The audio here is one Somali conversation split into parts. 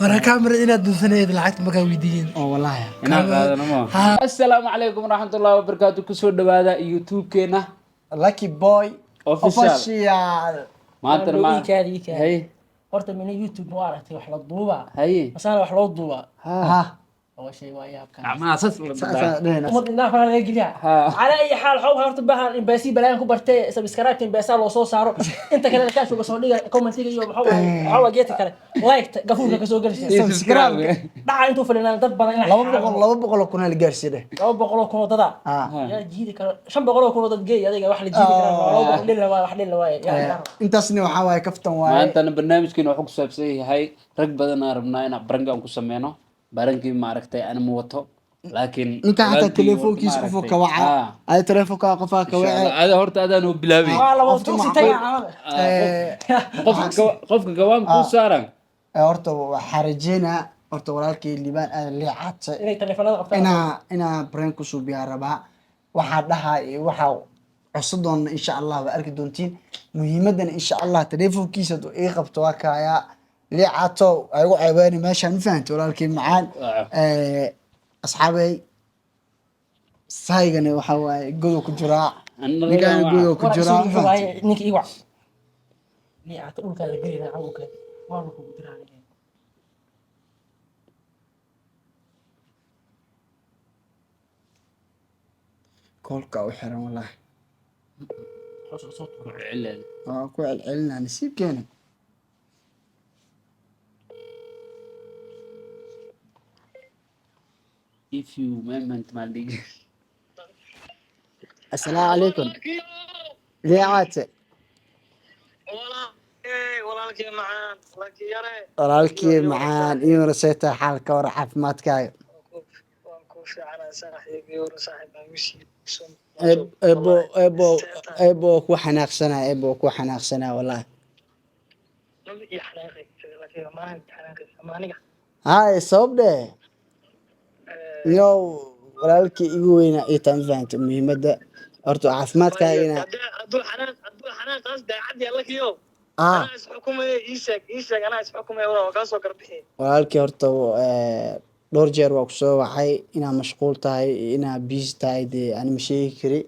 ورا كاميرا إنا دوسنيد لعقت ما كان ويدين والله inaan qaadano ma assalaamu calaykum waraxmatullaahi wabarakaatu kusoo dhawaada youtube-keena lucky boy official official maantana ma hay horta mina youtube ma aragtay wax la duuba haye asana wax loo duuba ha waa shay waa yaab kan gacmaha sas la dadaa umad inaa fara laga geliya Ha. ala ay xaal xoog horta bahan in baasi balaan ku bartay subscribe in baasa loo soo saaro inta kale ka soo soo dhiga commentiga iyo waxa geeta kale like gafuurka ka soo galshay subscribe dhaca intuu fadhinaan dad badan in laba boqol kun la gaarsiiday 200 kun oo dada yaa jiidi kara 500 kun oo dad geey adiga wax la jiidi kara 200 dhil waa wax dhil waa yaa intaasna waxa waaye kaftan waaye maantana barnaamijkeena wuxuu ku saabsan yahay rag badan aan rabnaa inaan barangaan ku sameyno barankii ma aragtay aan ma wato laakiin ninka xataa telefoonkiisa qofka ka waca ay telefoonka qofka ka waca ada horta adaan oo bilaabay waa laba tusi taga qofka gawaan ku saaran horta waxa rajeena horta walaalkay liibaan aad leexatay inay telefoonada qabtaan ina brand ku suubiyaa rabaa waxa dhahay waxa cusubdoon insha Allah waa arki doontiin muhiimadan insha Allah telefoonkiisa ii qabto waa kaaya leexato ay ugu ceebaani meeshaan fahanto walaalkay macaan asxaabay saygana waxa waaye godo ku jira nigaan godo ku jira ninka igu ni aad dhulka la gelina awka waa ku diraa kolka u xiran wallahi ku cilal ku celcelinaa nasiibkeena if you moment my league السلام عليكم ليعاتي walaalkii macaan iyo rasayta xaalka war caafimaadkaaga ebo ku xanaaqsanaa wallahi hay sababde yow walaalkii igu weynaa iyo taan fahantay muhiimadda horta caafimaadkaaga inaa walaalkii horta dhowr jeer waa kusoo wacay inaa mashquul tahay inaa busy tahay dee ani ma sheegi kari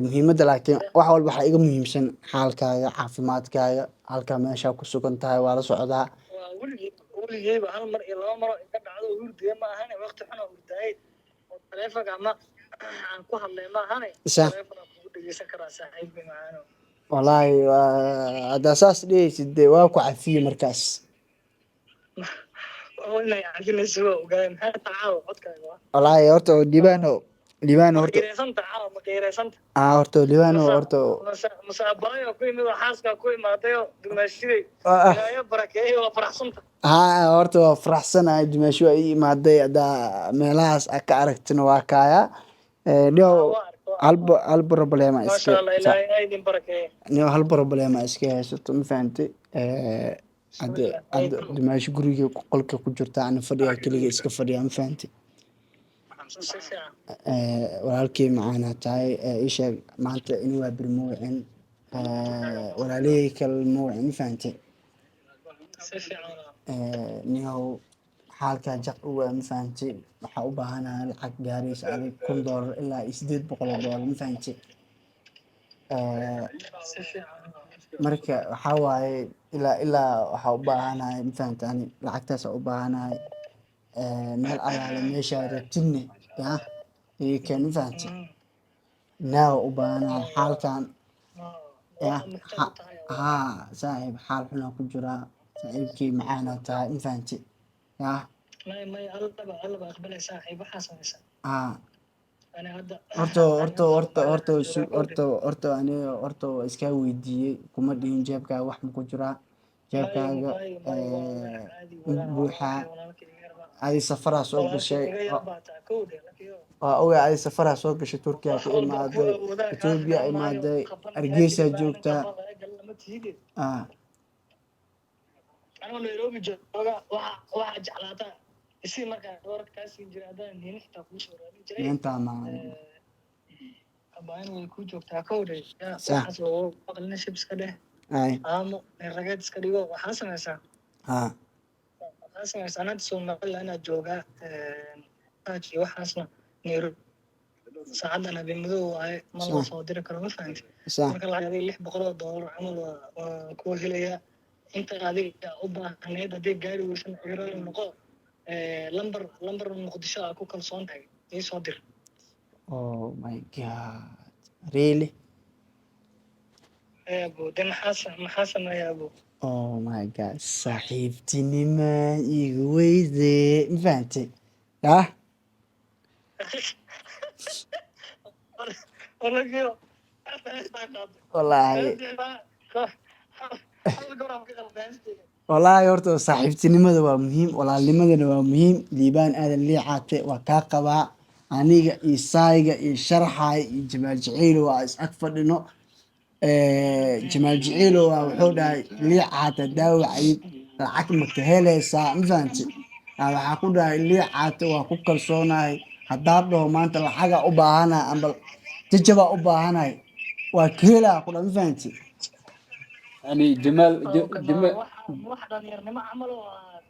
muhiimadda laakiin wax walba waxaa iga muhiimsan xaalkaaga caafimaadkaaga halkaa meeshaa ku sugan tahay waa la socdaa weligeyba hal mar iyo laba maro ka dhacdo hurdiga ma ahane waqti xun oo hurdaayay oo taleefanka ama aan ku hadlay ma ahane taleefon aan kugu dhegeysan karaa saaxiibkay macaano wallaahi haddaa saas dhehaysid dee waa ku cafiye markaas inay cafinayso waa ogaay maxay tacaawo codkaaga waa wallaahi horta liibaan horta horta liibaan horta musaabayo ku yimid oo xaaska ku imaaday oo dumaashiday ilaayo barakeeyo waa faraxsanta horta waa faraxsanahay dumaasho ay imaaday haddaa meelahaas ka aragtina waa kaaya hal problema hal problema iska haysato ma fahantay hadda dumaasho guriga qolka ku jirta ana fadhiga keliga iska fadhiya ma fahantay walaalkii macaana tahay ii sheeg maanta in waa birmuucin walaalihii kale muucin ma fahantay niyow xaalkaa jaq u waa ma fahantay waxaa u baahanahay lacag gaaraysa adig $1,000 ilaa $800 ma fahantay marka waxaa waaye ilaa waxaa u baahanahay ma fahantay ani lacagtaas u baahanahay meel alaale meeshaa rabtidne ya iyo keen ma fahantay naawa u baahanahay xaalkan ya haa saaxiib xaal xunaa ku jiraa saaxiibkii macaana tahay ma fahantay ya horta aniga waa iskaa weydiiyey kuma dhihin jeebkaaga wax ma ku jiraa jeebkaaga buuxaa adi safaraa soo gashay waa ogaa adi safaraa soo gashay turkiya ku imaaday etoobiya imaaday hargeysaa joogtaa nairobi jooga waxaa jeclaataa isii markaa warka kaasii jira haddaan niini xitaa kuu soo raadin jiray intaa ma abaan way ku joogtaa ka hore Sax. waxaas loo aqlina shib iska dheh ay aamo ragad iska dhigo waxaa samaysaa ha waxaa samaysaa anaad Soomaaliland inaad joogaa aji waxaasna Nairobi saacadan habeen madow waaye ma la soo diri karo ma fahanti sax marka lacag $600 camal waa ku helayaa inta adiga u baahneed haddii gaari weysan ciro noqo lambar muqdisho aa ku kalsoon tahay ii soo dir oh my god really abo de maxaa sameeya abo oh my god saaxiibtinima igu weyde ma fahantay yah walagiyo wallaahi wallaahi horta saaxiibtinimada waa muhiim walaalnimadana waa muhiim liibaan aadan liicaate waa kaa qabaa aniga iyo saayga iyo sharxaay iyo jamaal jaciilo waa is ag fadhino jamaal jaciilo waa wuxuu dhahay liicaate daawacayid lacag ma ka helaysaa ma fahanti waxaa ku dhahay liicaate waa ku kalsoonahay haddaad dhaho maanta lacaga u baahanahay amba jajabaa u baahanahay waa ka helaa ku dhaha ma fahanti يعني جمال wax dhalinyarnimo camal oo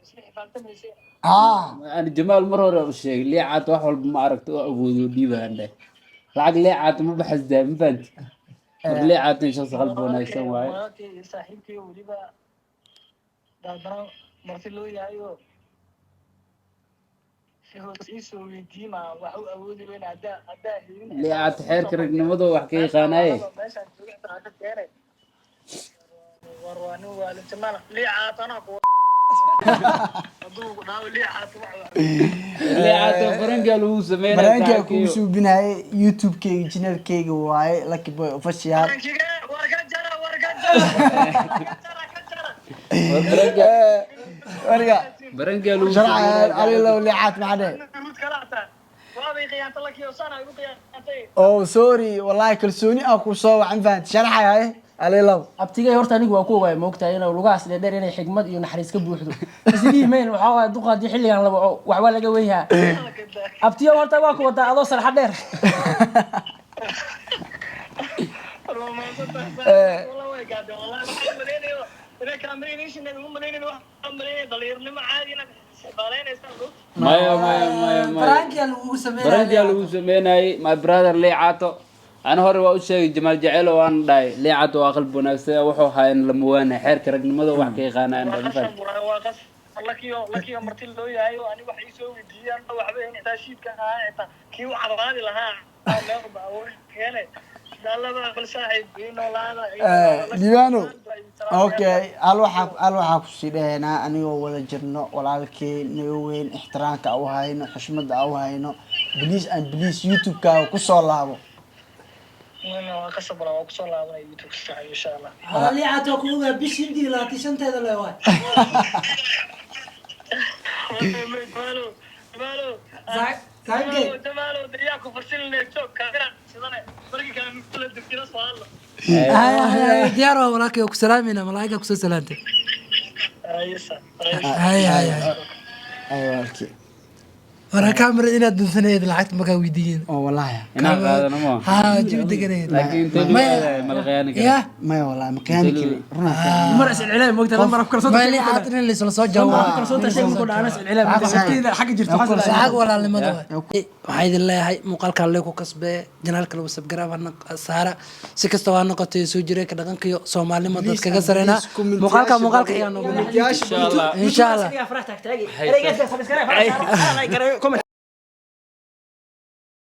isla xifaadtamaysa يعني جمال مرة الشيء اللي عاد واحد ما عرفت أبوه ديبه عنده العقل اللي عاد ما بحس ده ما فهمت اللي عاد شخص قلبه نايسان واي saaxiibkii weliba daadana marti loo yahayo si hoos iisoo weydiima wax u awoodi weyn haddaa helin اللي عاد حير كرك نمضه وحكي قناة meeshaan joogta ka keenay warwaani waalintimaana liicaatana ku hadduu dhaawo liicaata اللي عاد فرنجة له سمينا barnaamijka kugu suubinaye youtube-keyga channelkeyga waaye lucky boy official warka jara warga برنجة له sharcayaan alilow liicaad maxaa dheh mid kala taa waabay qiyaanta la kiyo sana igu qiyaantay oh sorry wallahi kalsooni aan ku soo wacan fahanti sharxayaye alilow abtigay horta anigu waa ku ogaay moogtahay inuu lugahaas dheer inay xigmad iyo naxariis ka buuxdo isdii meen waxa waa duqaadii xilligan la waco waxba laga weeyaa abtiyo horta waa ku wadaa adoo sarxa dheer والله way gaadhay wallahi waxaan maleynayo inay kaamiraynayshin ugu maleynayo waxaan maleynayo dhalinyarnimo caadi inaad shaqaaleynaysaa ما frankian uu sameeyay برنجة له سمينا my brother اللي عاته أنا هو رواء الشيء جمال جعله وأنا داي اللي عاته وقلبه نفسه وحو هاي لموانا حير كرك نمضه وحكي قانا عند الفن lakiyo marti loo yahay oo aniga wax ii soo weydiiyaan waxba in taashiidka ahaa inta kii u carbaadi lahaa meel baa keenay dalaba bal saaxiib inoo laada diiwaano okay al waxaa kusii dhahaynaa anigoo wada jirno walaalkey naga weyn ixtiraamka u hayno xushmada u hayno please and please youtube-kaaga kusoo laabo waa kasabra waa kusoo laabanay youtube saaxiib insha allah halii aad ku ogaa bishii laati shanteeda le waay diyaar waa walaalkay ku salaamina malaa'ika ku soo salaantay hay walaalkey wara kaamira inaad dunsaneed lacagta markaa weydiiyeen oo wallahi هنا هذا نمو ها jibi deganeed لكن تبي ملغياني ya maya wallahi makaani kale runaa mar isal cilaay moogtahay lambar afkar soo maali caadin in la soo jawaabo afkar soo tashay ku dhaana isal cilaay moogtahay xaq jirto lacag walaalnimada waxay idin leeyahay muuqaalka le ku kasbee janaalka lagu subscribe saara si kasta waa noqotay soo jiray ka dhaqankiyo Soomaalnimo dadka ka sareena muuqaalka xiga noogu إن شاء الله insha Allah farah taagtaagi ereygaas subscribe